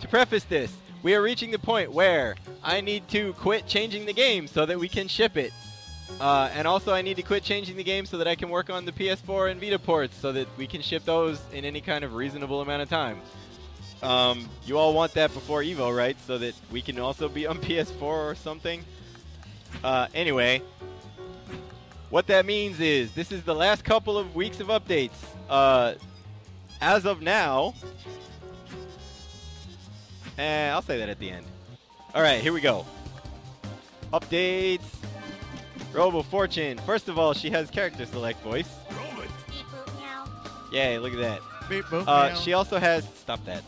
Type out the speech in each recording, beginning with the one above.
preface this, we are reaching the point where I need to quit changing the game so that we can ship it. And also I need to quit changing the game so that I can work on the PS4 and Vita ports so that we can ship those in any kind of reasonable amount of time. You all want that before Evo, right? So that we can also be on PS4 or something. Anyway, what that means is this is the last couple of weeks of updates. As of now, I'll say that at the end. All right, here we go. Updates. Robo Fortune. First of all, she has character select voice. Yay, look at that. Beep, boop, meow. She also has... Stop that.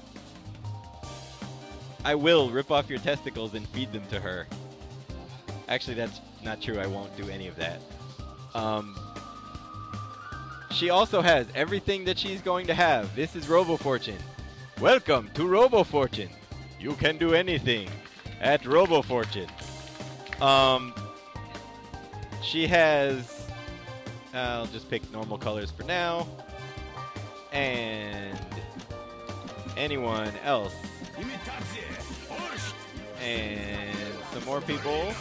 I will rip off your testicles and feed them to her. Actually, that's not true. I won't do any of that. She also has everything that she's going to have. This is Robo Fortune. Welcome to Robo Fortune. You can do anything at Robo Fortune. She has... I'll just pick normal colors for now. And... anyone else. And some more people.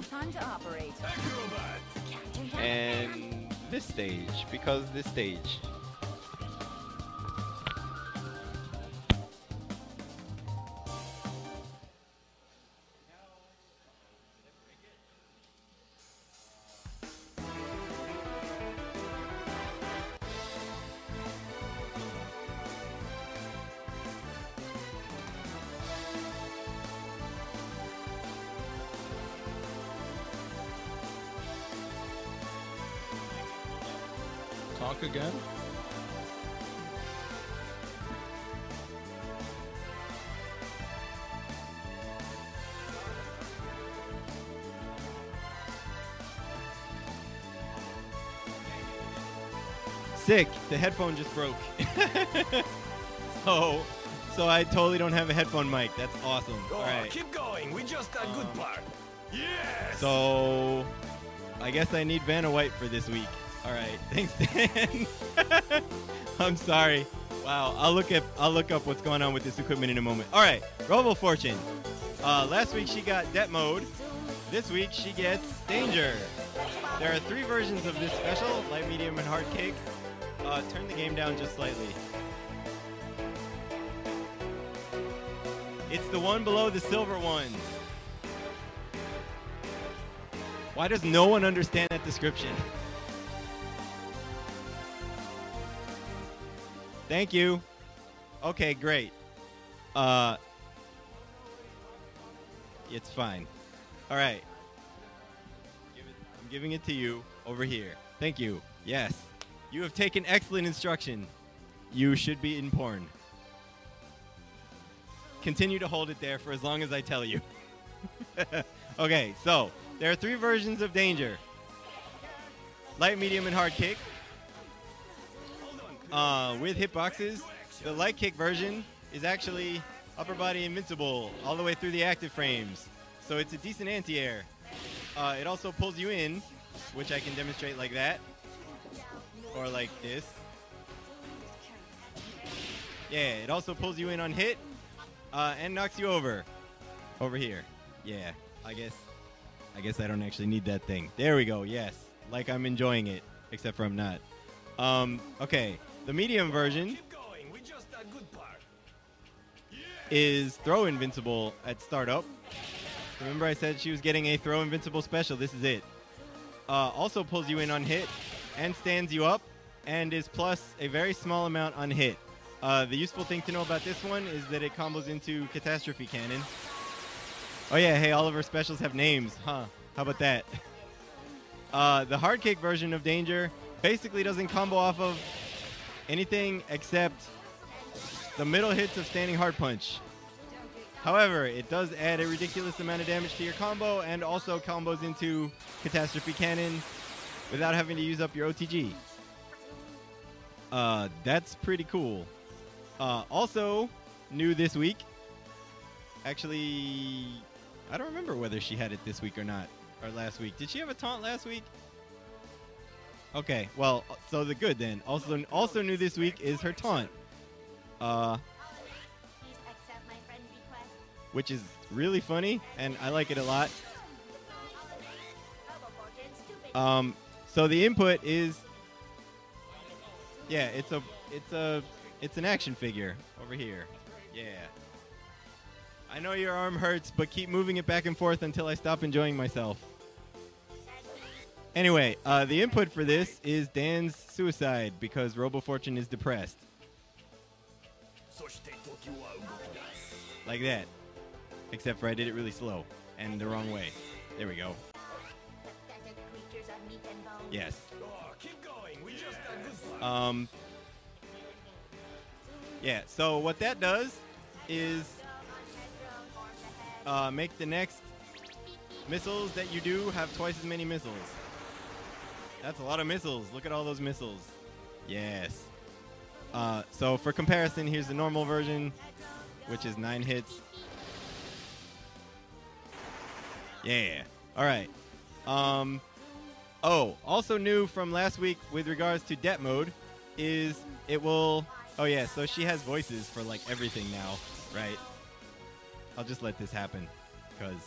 Time to operate. And this stage, because this stage. Talk again? Sick. The headphone just broke. So I totally don't have a headphone mic. That's awesome. All right. Keep going. We just got good part. Yes. So I guess I need Vanna White for this week. All right. Thanks, Dan. I'm sorry. Wow. I'll look up what's going on with this equipment in a moment. All right. Robo Fortune. Last week she got Det Mode. This week she gets Danger. There are 3 versions of this special: light, medium, and hard cake. Turn the game down just slightly. It's the one below the silver one. Why does no one understand that description? Thank you. Okay, great. It's fine. All right. I'm giving it to you over here. Thank you. Yes. You have taken excellent instruction. You should be in porn. Continue to hold it there for as long as I tell you. Okay, so there are 3 versions of Danger. Light, medium, and hard kick. With hitboxes, the light kick version is actually upper body invincible all the way through the active frames. So it's a decent anti-air. It also pulls you in, which I can demonstrate like that. Or like this. Yeah, it also pulls you in on hit. And knocks you over. Over here. Yeah, I guess I don't actually need that thing. There we go, yes. Like I'm enjoying it. Except for I'm not. Okay. The medium version is throw invincible at startup. Remember I said she was getting a throw invincible special. This is it. Also pulls you in on hit and stands you up and is plus a very small amount on hit. The useful thing to know about this one is that it combos into Catastrophe Cannon. Oh yeah, hey, all of our specials have names, huh? How about that? The hard kick version of Danger basically doesn't combo off of anything except the middle hits of Standing Hard Punch. However, it does add a ridiculous amount of damage to your combo and also combos into Catastrophe Cannon without having to use up your OTG. That's pretty cool. Also, new this week. Actually, I don't remember whether she had it this week or not, or last week. Did she have a taunt last week? Okay, well, so the good then. Also new this week is her taunt. which is really funny, and I like it a lot. So the input is, yeah, it's an action figure over here. Yeah. I know your arm hurts, but keep moving it back and forth until I stop enjoying myself. Anyway, the input for this is Dan's suicide because RoboFortune is depressed. Like that. Except for I did it really slow and the wrong way. There we go. Yes. Yeah, so what that does is make the next missiles that you do have twice as many missiles. That's a lot of missiles. Look at all those missiles. Yes. So for comparison, here's the normal version, which is 9 hits. Yeah. All right. Oh, also new from last week with regards to Det mode is it will... Oh, yeah, so she has voices for, like, everything now, right? I'll just let this happen, because...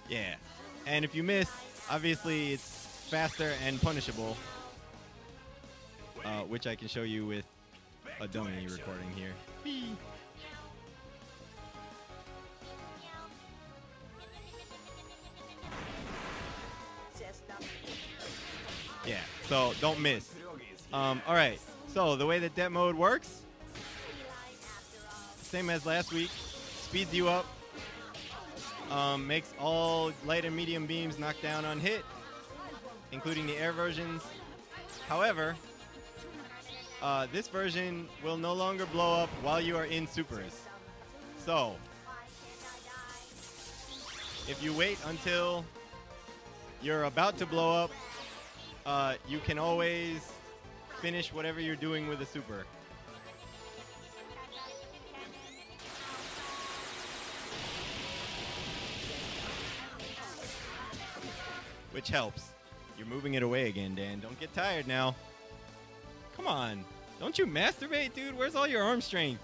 Yeah. And if you miss, obviously it's faster and punishable, which I can show you with a dummy recording here. Yeah, so don't miss. Alright, so the way that Det mode works, same as last week, speeds you up, makes all light and medium beams knock down on hit, including the air versions. However, this version will no longer blow up while you are in supers. So, if you wait until you're about to blow up, you can always finish whatever you're doing with a super. Which helps. You're moving it away again, Dan. Don't get tired now. Come on. Don't you masturbate, dude? Where's all your arm strength?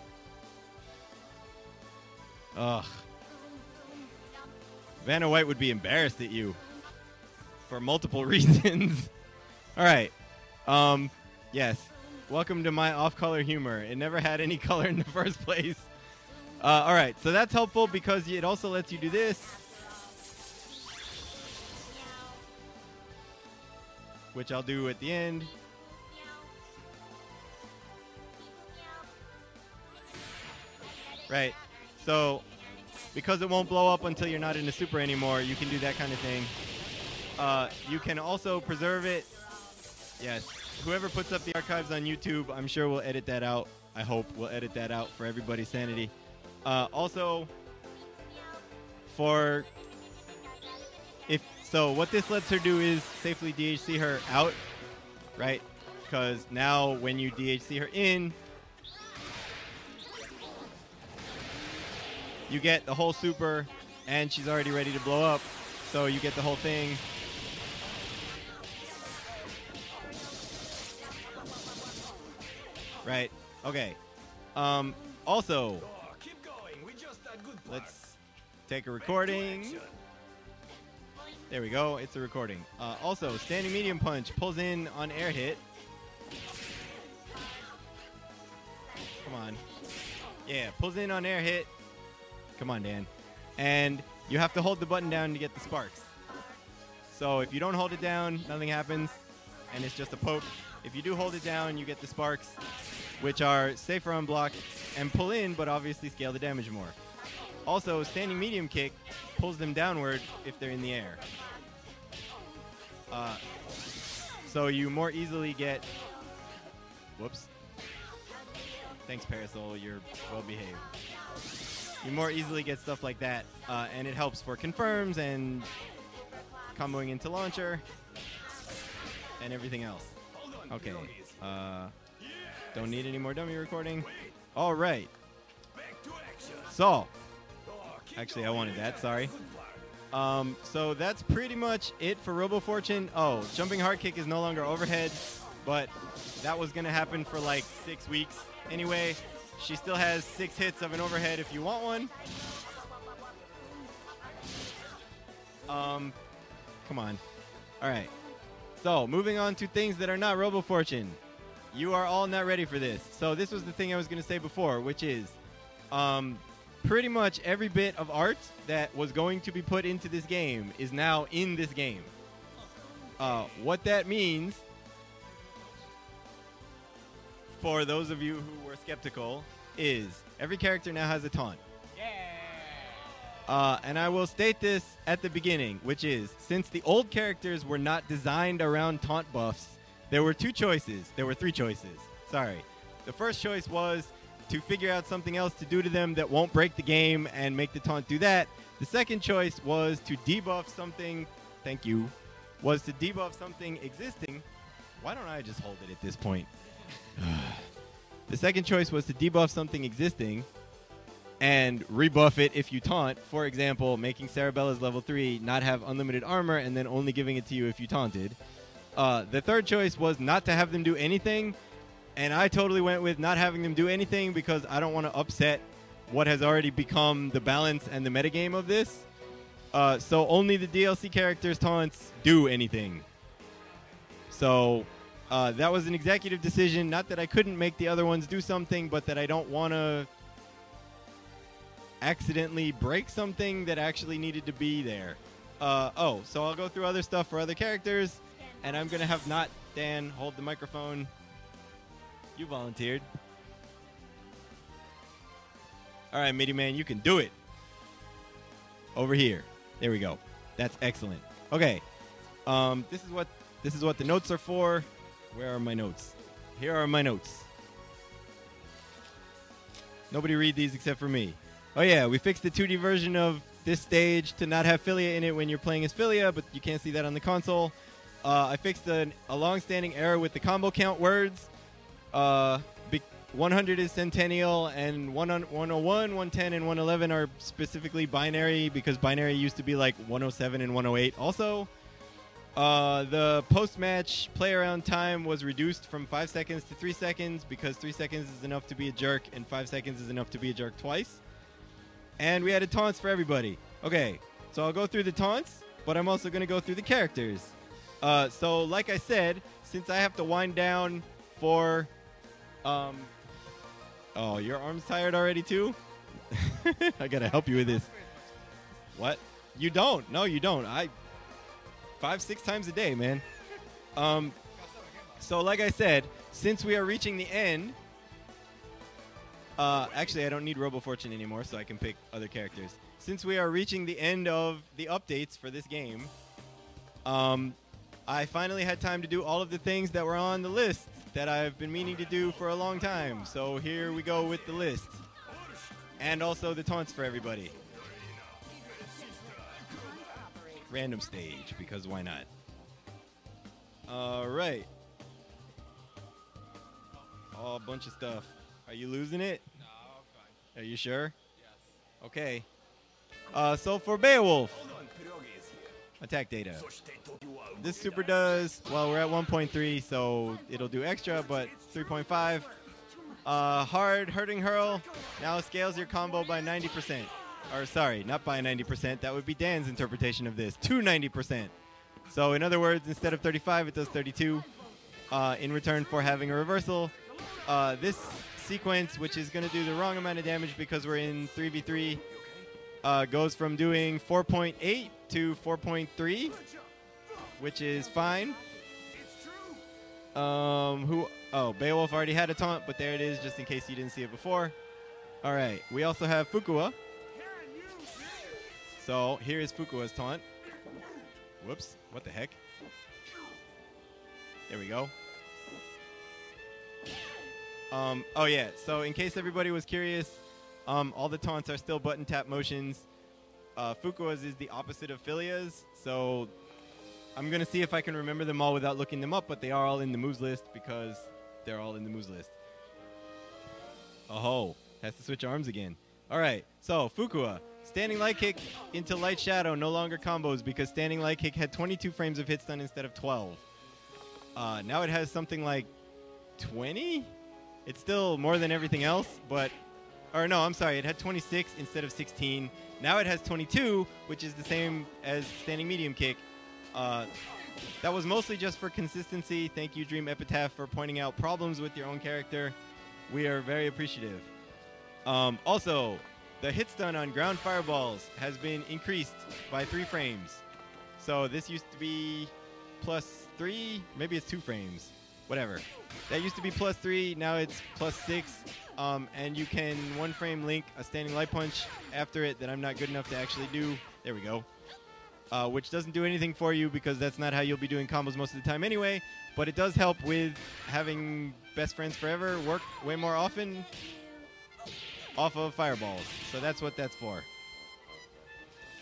Ugh. Vanna White would be embarrassed at you. For multiple reasons. Alright. Yes. Welcome to my off-color humor. It never had any color in the first place. Alright, so that's helpful because it also lets you do this. Which I'll do at the end. Right. So, because it won't blow up until you're not in a super anymore, you can do that kind of thing. You can also preserve it. Yes. Whoever puts up the archives on YouTube, I'm sure will edit that out. I hope we'll edit that out for everybody's sanity. Also, for... So what this lets her do is safely DHC her out, right? Because now when you DHC her in, you get the whole super, and she's already ready to blow up, so you get the whole thing. Right, okay. Also, let's take a recording. There we go, it's a recording. Also, standing medium punch pulls in on air hit. Come on. Yeah, pulls in on air hit. Come on, Dan. And you have to hold the button down to get the sparks. So if you don't hold it down, nothing happens, and it's just a poke. If you do hold it down, you get the sparks, which are safer on block and pull in, but obviously scale the damage more. Also, standing medium kick pulls them downward if they're in the air. So you more easily get... Whoops. Thanks, Parasol. You're well behaved. You more easily get stuff like that, and it helps for confirms and comboing into launcher and everything else. Okay. Don't need any more dummy recording. All right. So, actually, I wanted that. Sorry. So that's pretty much it for Robo Fortune. Oh, jumping hard kick is no longer overhead, but that was going to happen for like 6 weeks. Anyway, she still has 6 hits of an overhead if you want one. Come on. All right. So moving on to things that are not Robo Fortune. You are all not ready for this. So this was the thing I was going to say before, which is pretty much every bit of art that was going to be put into this game is now in this game. What that means, for those of you who were skeptical, is every character now has a taunt. And I will state this at the beginning, which is, since the old characters were not designed around taunt buffs, there were 2 choices. There were 3 choices. Sorry. The first choice was to figure out something else to do to them that won't break the game and make the taunt do that. The second choice was to debuff something. Thank you. Was to debuff something existing. Why don't I just hold it at this point? The second choice was to debuff something existing and rebuff it if you taunt. For example, making Cerebella's level 3 not have unlimited armor and then only giving it to you if you taunted. The third choice was not to have them do anything, and I totally went with not having them do anything because I don't want to upset what has already become the balance and the metagame of this. So only the DLC characters' taunts do anything. So that was an executive decision. Not that I couldn't make the other ones do something, but that I don't want to accidentally break something that actually needed to be there. So I'll go through other stuff for other characters, and I'm going to have not Dan hold the microphone. You volunteered. All right, Midi Man, you can do it. Over here. There we go. That's excellent. Okay. This is what the notes are for. Where are my notes? Here are my notes. Nobody read these except for me. Oh yeah, we fixed the 2D version of this stage to not have Philia in it when you're playing as Philia, but you can't see that on the console. I fixed a long-standing error with the combo count words. 100 is Centennial, and 101, 110, and 111 are specifically binary because binary used to be like 107 and 108 also. The post-match play-around time was reduced from 5 seconds to 3 seconds because 3 seconds is enough to be a jerk and 5 seconds is enough to be a jerk twice. And we added taunts for everybody. Okay, so I'll go through the taunts, but I'm also going to go through the characters. So like I said, since I have to wind down for... oh, your arm's tired already too? I got to help you with this. What? You don't. No, you don't. 5-6 times a day, man. So like I said, since we are reaching the end... actually, I don't need Robo Fortune anymore, so I can pick other characters. Since we are reaching the end of the updates for this game, I finally had time to do all of the things that were on the list that I've been meaning to do for a long time. So here we go with the list. And also the taunts for everybody. Random stage, because why not? Alright. Oh, a bunch of stuff. Are you losing it? No, I'm fine. Are you sure? Yes. Okay. So for Beowulf, attack data. This super does, well, we're at 1.3, so it'll do extra, but 3.5. Hard Hurting Hurl now scales your combo by 90%. Or sorry, not by 90%. That would be Dan's interpretation of this. To 90%. So in other words, instead of 35, it does 32 in return for having a reversal. This sequence, which is going to do the wrong amount of damage because we're in 3v3, goes from doing 4.8 to 4.3, which is fine. Beowulf already had a taunt, but there it is, just in case you didn't see it before. All right, we also have Fukua. So here is Fukua's taunt. Whoops, what the heck? There we go. Oh yeah, so in case everybody was curious, all the taunts are still button tap motions. Fukua's is the opposite of Philia's, so I'm going to see if I can remember them all without looking them up, but they are all in the moves list because they're all in the moves list. Oh, has to switch arms again. All right, so Fukua. Standing light kick into light shadow no longer combos because standing light kick had 22 frames of hit stun instead of 12. Now it has something like 20? It's still more than everything else, but... Or no, I'm sorry, it had 26 instead of 16. Now it has 22, which is the same as standing medium kick. That was mostly just for consistency. Thank you, Dream Epitaph, for pointing out problems with your own character. We are very appreciative. Also, the hit stun on ground fireballs has been increased by 3 frames. So this used to be +3, maybe it's 2 frames, whatever. That used to be +3, now it's +6. And you can 1 frame link a standing light punch after it that I'm not good enough to actually do. There we go. Which doesn't do anything for you because that's not how you'll be doing combos most of the time anyway. But it does help with having Best Friends Forever work way more often off of fireballs. So that's what that's for.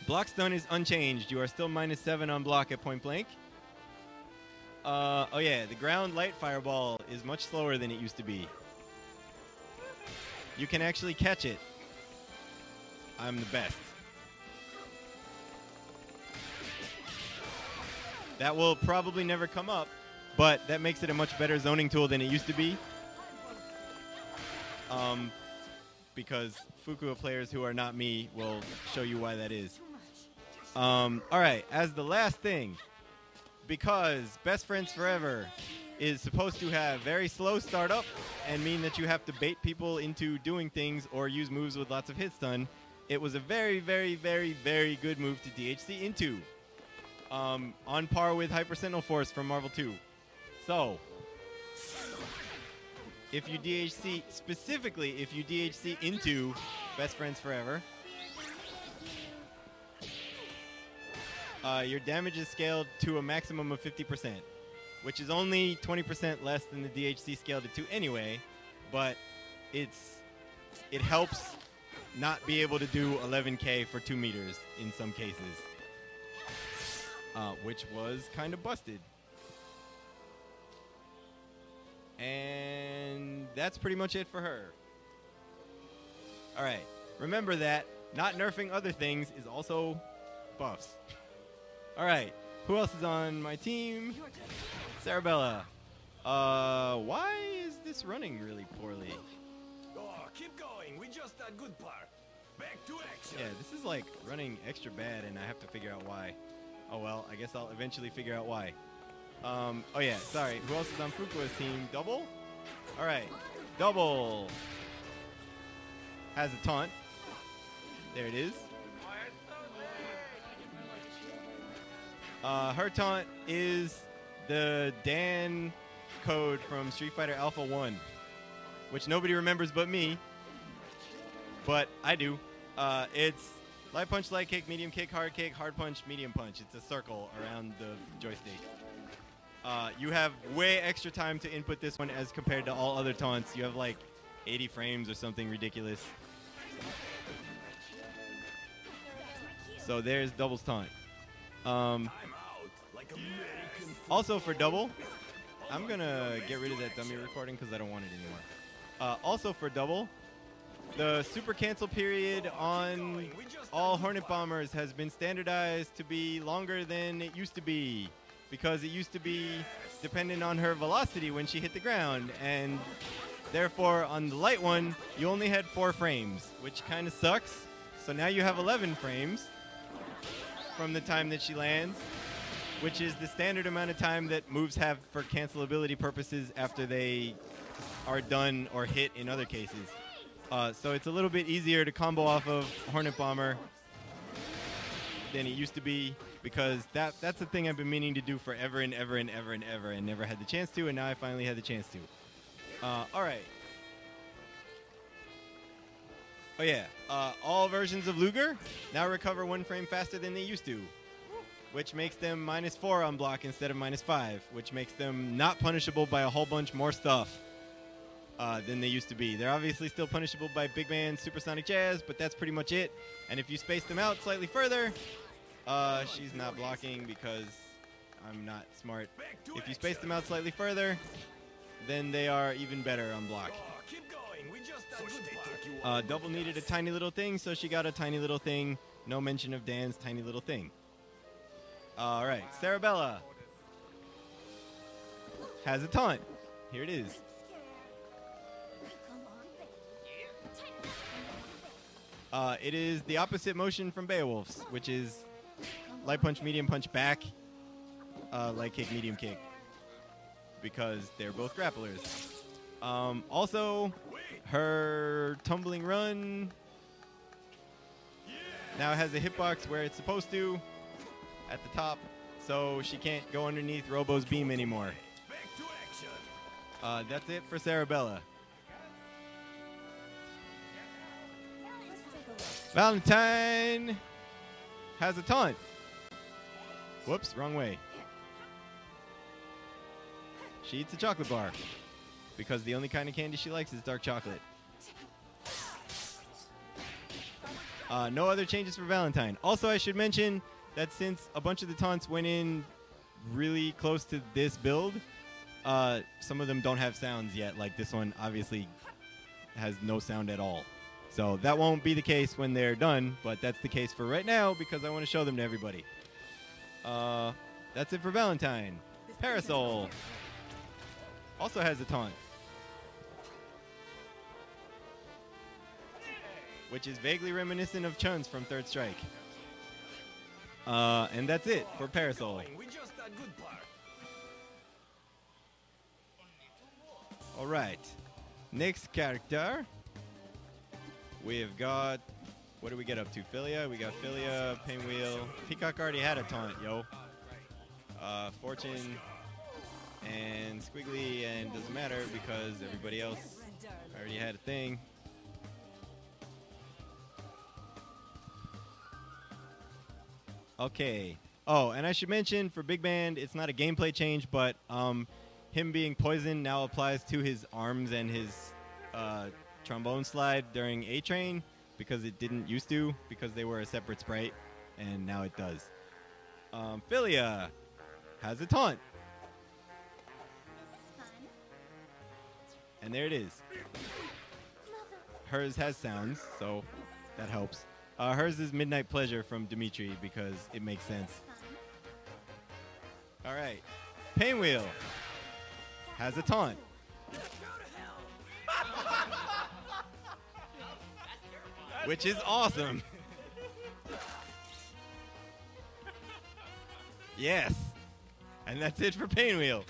Block stun is unchanged. You are still -7 on block at point blank. Oh yeah, the ground light fireball is much slower than it used to be. You can actually catch it. I'm the best. That will probably never come up, but that makes it a much better zoning tool than it used to be. Because Fukua players who are not me will show you why that is. Alright, as the last thing, because Best Friends Forever is supposed to have very slow startup and mean that you have to bait people into doing things or use moves with lots of hit stun, it was a very, very, very, very good move to DHC into. On par with Hyper Sentinel Force from Marvel 2. So, if you DHC, specifically if you DHC into Best Friends Forever, your damage is scaled to a maximum of 50%, which is only 20% less than the DHC scaled it to anyway, but it helps not be able to do 11k for 2 meters in some cases, which was kind of busted. And that's pretty much it for her. Alright, remember that not nerfing other things is also buffs. Alright, who else is on my team? Sarabella. Why is this running really poorly? Oh, keep going. We just that good part. Back to action. Yeah, this is like running extra bad and I have to figure out why. Oh well, I guess I'll eventually figure out why. Oh yeah, sorry. Who else is on Fukua's team? Double? Alright. Double has a taunt. There it is. Her taunt is the Dan code from Street Fighter Alpha 1, which nobody remembers but me, but I do. It's light punch, light kick, medium kick, hard punch, medium punch. It's a circle around the joystick. You have way extra time to input this one as compared to all other taunts. You have like 80 frames or something ridiculous. So there's Double's taunt. Also for Double, I'm gonna get rid of that dummy recording because I don't want it anymore. Also for Double, the super cancel period on all Hornet Bombers has been standardized to be longer than it used to be, because it used to be dependent on her velocity when she hit the ground, and therefore on the light one you only had 4 frames, which kind of sucks. So now you have 11 frames from the time that she lands, which is the standard amount of time that moves have for cancelability purposes after they are done or hit in other cases. So it's a little bit easier to combo off of Hornet Bomber than it used to be, because that's the thing I've been meaning to do forever and ever and ever and ever and never had the chance to, and now I finally had the chance to. Alright. Oh yeah, all versions of Luger now recover 1 frame faster than they used to, which makes them -4 on block instead of -5, which makes them not punishable by a whole bunch more stuff than they used to be. They're obviously still punishable by Big Man Supersonic Jazz, but that's pretty much it. And if you space them out slightly further, she's not blocking because I'm not smart. If you space them out slightly further, then they are even better on block. Oh, keep going. We just that good part. Double needed a tiny little thing, so she got a tiny little thing. No mention of Dan's tiny little thing. All right, Sarabella has a taunt. Here it is. It is the opposite motion from Beowulf's, which is light punch, medium punch back, light kick, medium kick, because they're both grapplers. Also, her tumbling run now has a hitbox where it's supposed to at the top, so she can't go underneath Robo's beam anymore. Back to action. That's it for Sarabella. Valentine has a taunt. Whoops, wrong way. She eats a chocolate bar because the only kind of candy she likes is dark chocolate. No other changes for Valentine. Also, I should mention that since a bunch of the taunts went in really close to this build, some of them don't have sounds yet. Like this one obviously has no sound at all. So that won't be the case when they're done, but that's the case for right now because I want to show them to everybody. That's it for Valentine. Parasol also has a taunt, which is vaguely reminiscent of Chun's from Third Strike. And that's it for Parasol. We just that good part. All right. Next character. We have got, what do we get up to? Philia? We got Philia, Pinwheel. Peacock already had a taunt, yo. Fortune and Squiggly, and doesn't matter because everybody else already had a thing. Okay. Oh, and I should mention for Big Band, it's not a gameplay change, but him being poisoned now applies to his arms and his trombone slide during A-Train because it didn't used to because they were a separate sprite, and now it does. Philia has a taunt. And there it is. Hers has sounds, so that helps. Hers is Midnight Pleasure from Dimitri because it makes sense. All right. Pinwheel has a taunt. Which is awesome. Yes. And that's it for Pinwheel.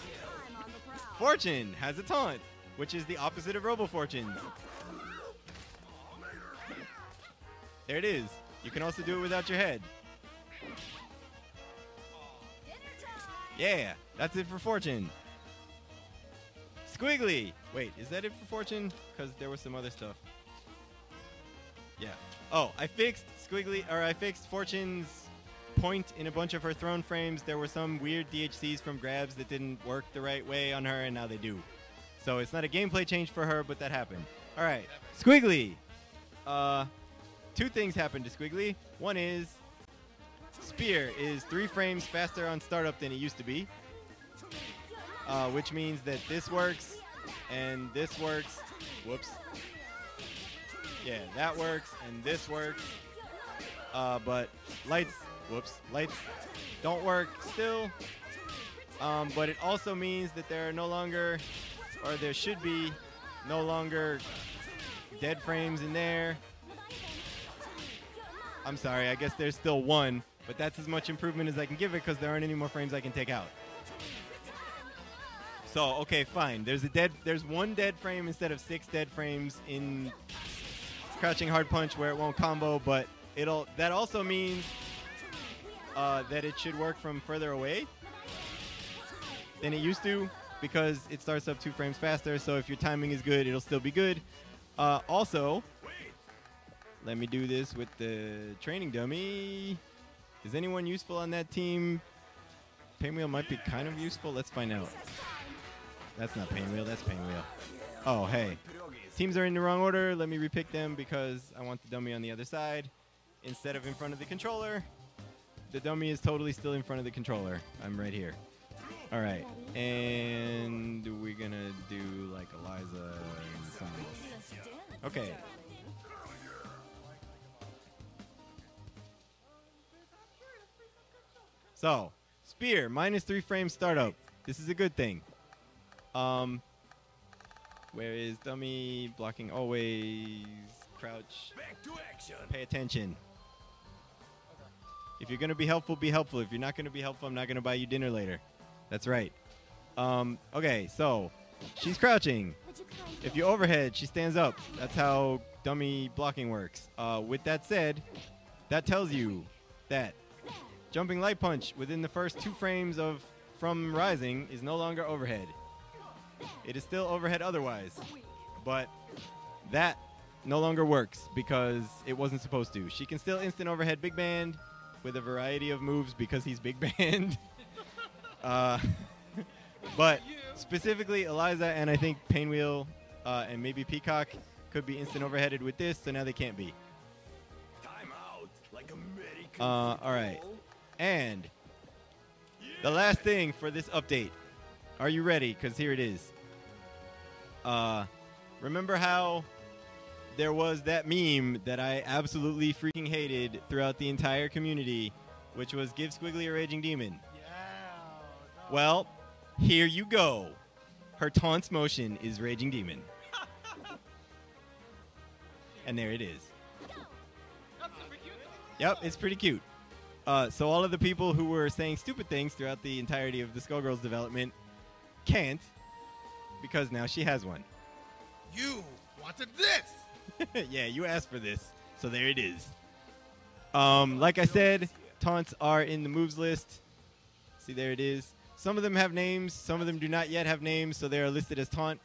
Fortune has a taunt, which is the opposite of Robo Fortunes. There it is. You can also do it without your head. Yeah, that's it for Fortune. Squiggly. Wait, is that it for Fortune? Because there was some other stuff. Yeah. Oh, I fixed Fortune's point in a bunch of her throne frames. There were some weird DHCs from grabs that didn't work the right way on her, and now they do. So it's not a gameplay change for her, but that happened. All right. Squiggly. Two things happened to Squiggly. One is Spear is 3 frames faster on startup than it used to be, which means that this works and this works. Whoops. Yeah, that works and this works. But lights don't work still. But it also means that there are no longer, or there should be no longer dead frames in there. I'm sorry, I guess there's still 1, but that's as much improvement as I can give it because there aren't any more frames I can take out. So, okay, fine. There's 1 dead frame instead of 6 dead frames in Crouching Hard Punch where it won't combo, but that also means that it should work from further away than it used to because it starts up 2 frames faster, so if your timing is good, it'll still be good. Also, let me do this with the training dummy. Is anyone useful on that team? Pinwheel might be kind of useful. Let's find out. That's not Pinwheel. That's Pinwheel. Oh, hey. Teams are in the wrong order. Let me repick them because I want the dummy on the other side instead of in front of the controller. The dummy is totally still in front of the controller. I'm right here. All right. And we're going to do like Eliza and someone else. Okay. So, spear, -3 frames startup. This is a good thing. Where is dummy? Blocking always. Crouch. Back to action. Pay attention. If you're going to be helpful, be helpful. If you're not going to be helpful, I'm not going to buy you dinner later. That's right. Okay, so she's crouching. If you overhead, she stands up. That's how dummy blocking works. With that said, that tells you that jumping light punch within the first 2 frames from rising is no longer overhead. It is still overhead otherwise, but that no longer works because it wasn't supposed to. She can still instant overhead big band with a variety of moves because he's big band. But specifically Eliza and I think Painwheel and maybe Peacock could be instant overheaded with this, so now they can't be. Time out like American All right. And the last thing for this update. Are you ready? Because here it is. Remember how there was that meme that I absolutely freaking hated throughout the entire community, which was give Squiggly a Raging Demon? Yeah. No. Well, here you go. Her taunt's motion is Raging Demon. And there it is. That's super cute. Yep, it's pretty cute. So all of the people who were saying stupid things throughout the entirety of the Skullgirls development can't, because now she has one. You wanted this. Yeah, you asked for this, so there it is. Like I said, taunts are in the moves list. See, there it is. Some of them have names, some of them do not yet have names, so they are listed as taunt.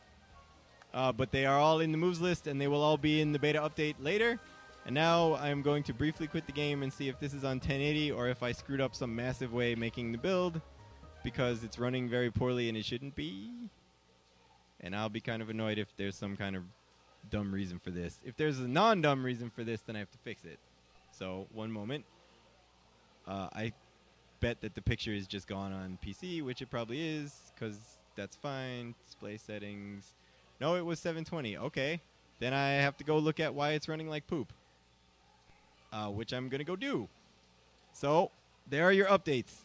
But they are all in the moves list, and they will all be in the beta update later. And now I'm going to briefly quit the game and see if this is on 1080 or if I screwed up some massive way making the build, because it's running very poorly and it shouldn't be. And I'll be kind of annoyed if there's some kind of dumb reason for this. If there's a non-dumb reason for this, then I have to fix it. So, one moment. I bet that the picture is just gone on PC, which it probably is, because that's fine. Display settings. No, it was 720. Okay. Then I have to go look at why it's running like poop. Which I'm going to go do. So, there are your updates.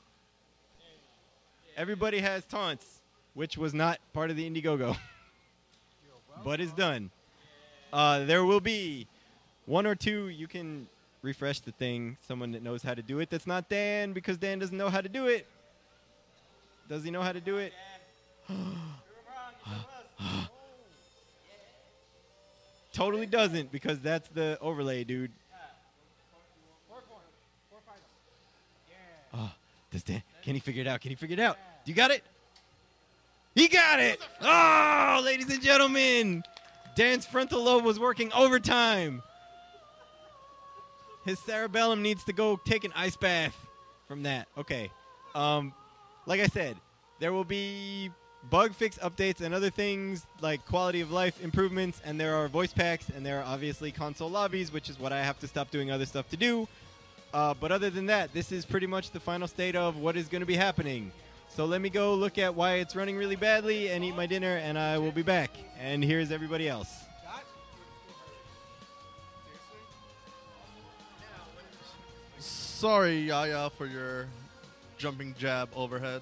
Everybody has taunts, which was not part of the Indiegogo. But it's done. There will be 1 or 2. You can refresh the thing. Someone that knows how to do it. That's not Dan, because Dan doesn't know how to do it. Does he know how to do it? Totally doesn't, because that's the overlay, dude. Oh, does Dan? Can he figure it out? Can he figure it out? You got it? He got it! Oh, ladies and gentlemen, Dan's frontal lobe was working overtime. His cerebellum needs to go take an ice bath from that. Okay. Like I said, there will be bug fix updates and other things like quality of life improvements, and there are voice packs, and there are obviously console lobbies, which is what I have to stop doing other stuff to do. But other than that, this is pretty much the final state of what is going to be happening. So let me go look at why it's running really badly and eat my dinner, and I will be back. And here's everybody else. Sorry, Yaya, for your jumping jab overhead.